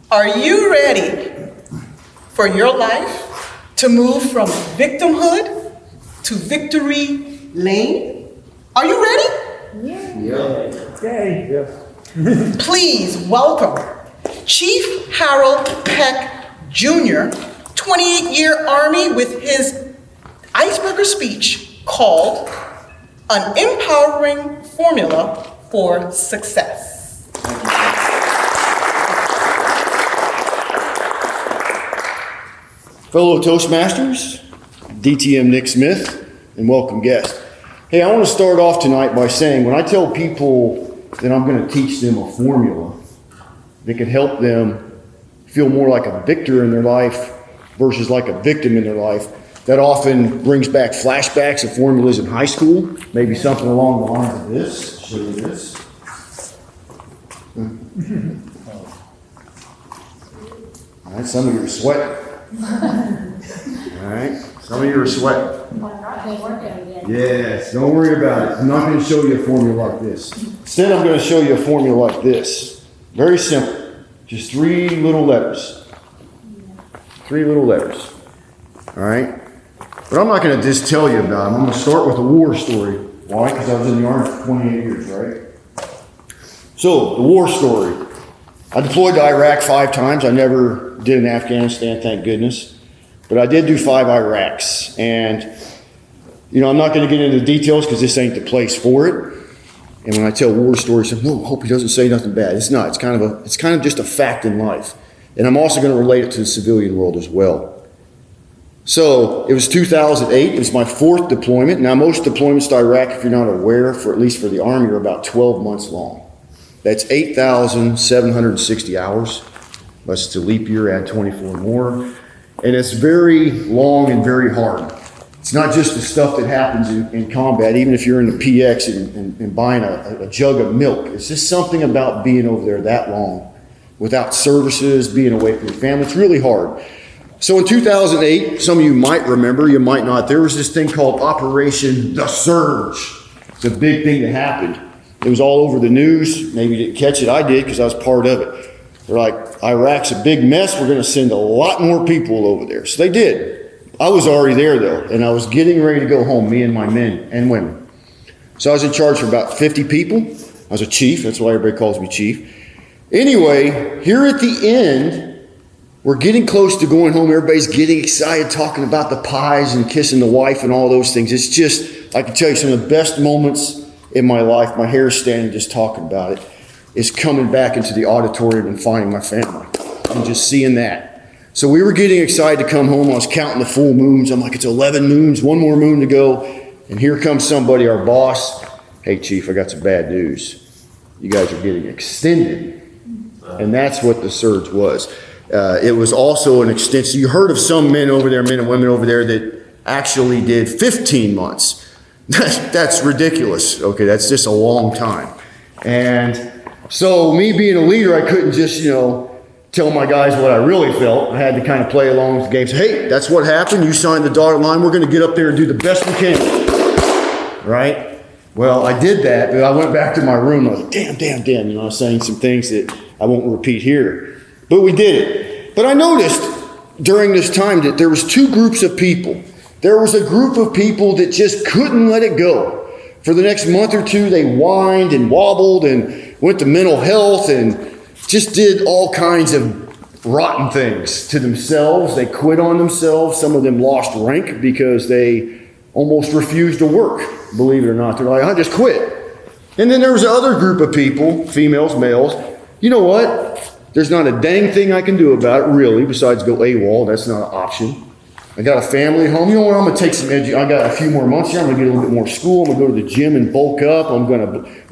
Are you ready for your life to move from victimhood to victory lane? Are you ready? Yeah. Okay. Yeah. Please welcome Chief Harold Peck Jr., 28-year Army, with his icebreaker speech called An Empowering Formula for Success. Fellow Toastmasters, DTM Nick Smith, and welcome guests. Hey, I want to start off tonight by saying when I tell people that I'm going to teach them a formula that can help them feel more like a victor in their life versus like a victim in their life, that often brings back flashbacks of formulas in high school, maybe something along the lines of this. Show you this. All right, some of you are sweating. All right, some of you are sweating. Yes, don't worry about it. I'm not going to show you a formula like this. Instead, I'm going to show you a formula like this. Very simple. Just 3 little letters. 3 little letters. All right? But I'm not going to just tell you about them. I'm going to start with a war story. Why? Because I was in the Army for 28 years, right? So, the war story. I deployed to Iraq 5 times. I never did in Afghanistan, thank goodness. But I did do 5 Iraqs. And, you know, I'm not going to get into the details because this ain't the place for it. And when I tell war stories, I hope he doesn't say nothing bad. It's not. It's kind of just a fact in life. And I'm also going to relate it to the civilian world as well. So it was 2008. It was my 4th deployment. Now, most deployments to Iraq, if you're not aware, at least for the Army, are about 12 months long. That's 8,760 hours. Unless it's a leap year, add 24 more. And it's very long and very hard. It's not just the stuff that happens in combat, even if you're in the PX and buying a jug of milk. It's just something about being over there that long without services, being away from your family. It's really hard. So in 2008, some of you might remember, you might not, there was this thing called Operation The Surge. It's a big thing that happened. It was all over the news. Maybe you didn't catch it. I did because I was part of it. They're like, Iraq's a big mess. We're going to send a lot more people over there. So they did. I was already there though, and I was getting ready to go home, me and my men and women. So I was in charge for about 50 people. I was a chief. That's why everybody calls me chief. Anyway, here at the end, we're getting close to going home. Everybody's getting excited, talking about the pies and kissing the wife and all those things. It's just, I can tell you, some of the best moments in my life, my hair is standing just talking about it, is coming back into the auditorium and finding my family and just seeing that. So we were getting excited to come home. I was counting the full moons. I'm like, it's 11 moons, 1 more moon to go. And here comes somebody, our boss. Hey, Chief, I got some bad news. You guys are getting extended. And that's what the surge was. It was also an extension. You heard of some men over there, men and women over there that actually did 15 months. That's ridiculous. Okay, that's just a long time. And so me being a leader, I couldn't just, tell my guys what I really felt. I had to kind of play along with the game. Say, hey, that's what happened. You signed the dotted line. We're going to get up there and do the best we can. Right? Well, I did that, but I went back to my room. I was like, damn. I was saying some things that I won't repeat here. But we did it. But I noticed during this time that there was 2 groups of people. There was a group of people that just couldn't let it go. For the next month or 2, they whined and wobbled and went to mental health and just did all kinds of rotten things to themselves. They quit on themselves. Some of them lost rank because they almost refused to work, believe it or not. They're like, I just quit. And then there was another group of people, females, males. You know what? There's not a dang thing I can do about it, really, besides go AWOL. That's not an option. I got a family at home. You know what? I'm going to take some I got a few more months here. I'm going to get a little bit more school. I'm going to go to the gym and bulk up.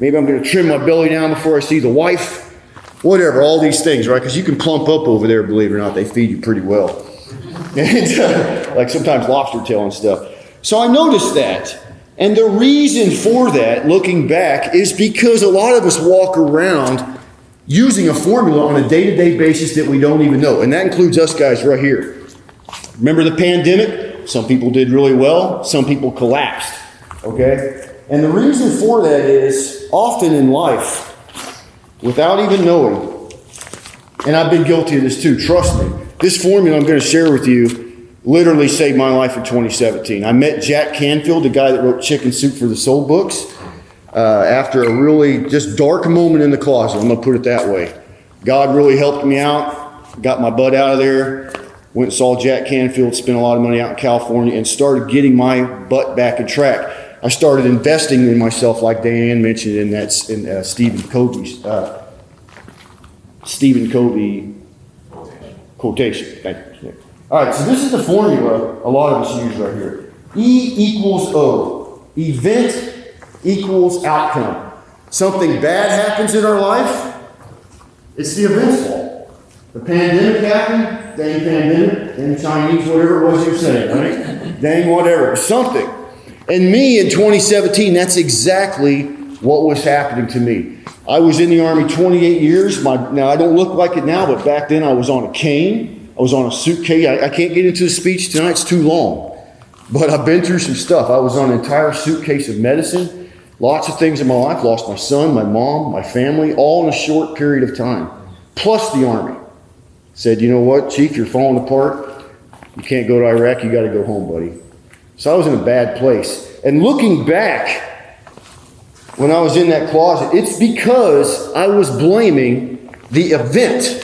Maybe I'm going to trim my belly down before I see the wife. Whatever, all these things, right? Because you can plump up over there, believe it or not. They feed you pretty well. And like sometimes lobster tail and stuff. So I noticed that. And the reason for that, looking back, is because a lot of us walk around using a formula on a day-to-day basis that we don't even know. And that includes us guys right here. Remember the pandemic? Some people did really well. Some people collapsed. Okay? And the reason for that is often in life, without even knowing, And I've been guilty of this too, trust me. This formula I'm going to share with you literally saved my life in 2017. I met Jack Canfield, the guy that wrote Chicken Soup for the Soul books, after a really just dark moment in the closet. I'm going to put it that way. God really helped me out, got my butt out of there, went and saw Jack Canfield, spent a lot of money out in California, and started getting my butt back in track. I started investing in myself, like Diane mentioned in Stephen Covey's quotation. Thank you. All right, so this is the formula a lot of us use right here. E equals O. Event equals outcome. Something bad happens in our life, it's the event's fault. The pandemic happened, dang pandemic, dang Chinese, whatever it was you were saying, right? Dang whatever, something. And me in 2017, that's exactly what was happening to me. I was in the Army 28 years. Now, I don't look like it now, but back then I was on a cane. I was on a suitcase. I can't get into the speech tonight. It's too long. But I've been through some stuff. I was on an entire suitcase of medicine. Lots of things in my life. Lost my son, my mom, my family, all in a short period of time. Plus the Army. Said, you know what, Chief, you're falling apart. You can't go to Iraq. You got to go home, buddy. So I was in a bad place. And looking back, when I was in that closet, it's because I was blaming the event.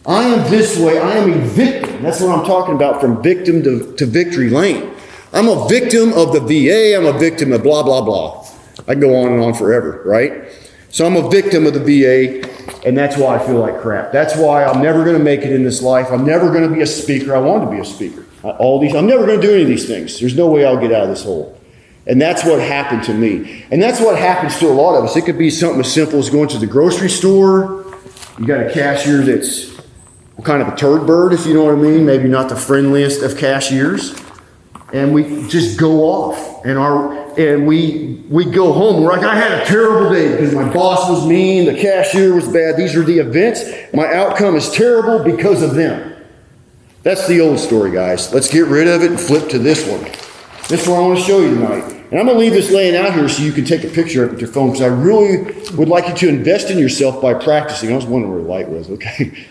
I am this way. I am a victim. That's what I'm talking about, from victim to victory lane. I'm a victim of the VA. I'm a victim of blah, blah, blah. I can go on and on forever, right? So I'm a victim of the VA, and that's why I feel like crap. That's why I'm never going to make it in this life. I'm never going to be a speaker. I wanted to be a speaker. I'm never going to do any of these things. There's no way I'll get out of this hole. And that's what happened to me. And that's what happens to a lot of us. It could be something as simple as going to the grocery store. You got a cashier that's kind of a turd bird, if you know what I mean. Maybe not the friendliest of cashiers. And we just go off. And we go home. We're like, I had a terrible day because my boss was mean, the cashier was bad. These are the events. My outcome is terrible because of them. That's the old story, guys. Let's get rid of it and flip to this one. This one I want to show you tonight. And I'm going to leave this laying out here so you can take a picture of it with your phone, because I really would like you to invest in yourself by practicing. I was wondering where the light was, okay?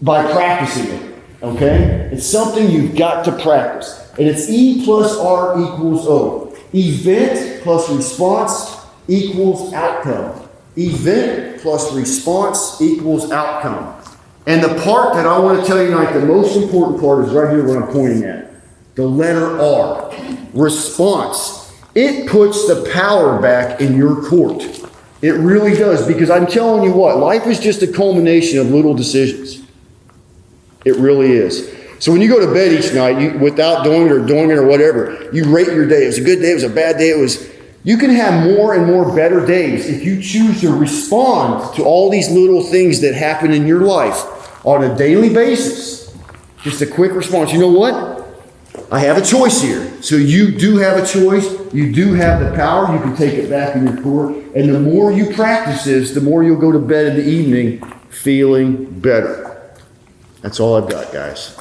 By practicing it, okay? It's something you've got to practice. And it's E plus R equals O. Event plus response equals outcome. Event plus response equals outcome. And the part that I want to tell you tonight, the most important part, is right here what I'm pointing at. The letter R. Response. It puts the power back in your court. It really does, because I'm telling you what, life is just a culmination of little decisions. It really is. So when you go to bed each night, without doing it or whatever, you rate your day. It was a good day, it was a bad day, you can have more and more better days if you choose to respond to all these little things that happen in your life on a daily basis. Just a quick response. You know what? I have a choice here. So you do have a choice. You do have the power. You can take it back in your court. And the more you practice this, the more you'll go to bed in the evening feeling better. That's all I've got, guys.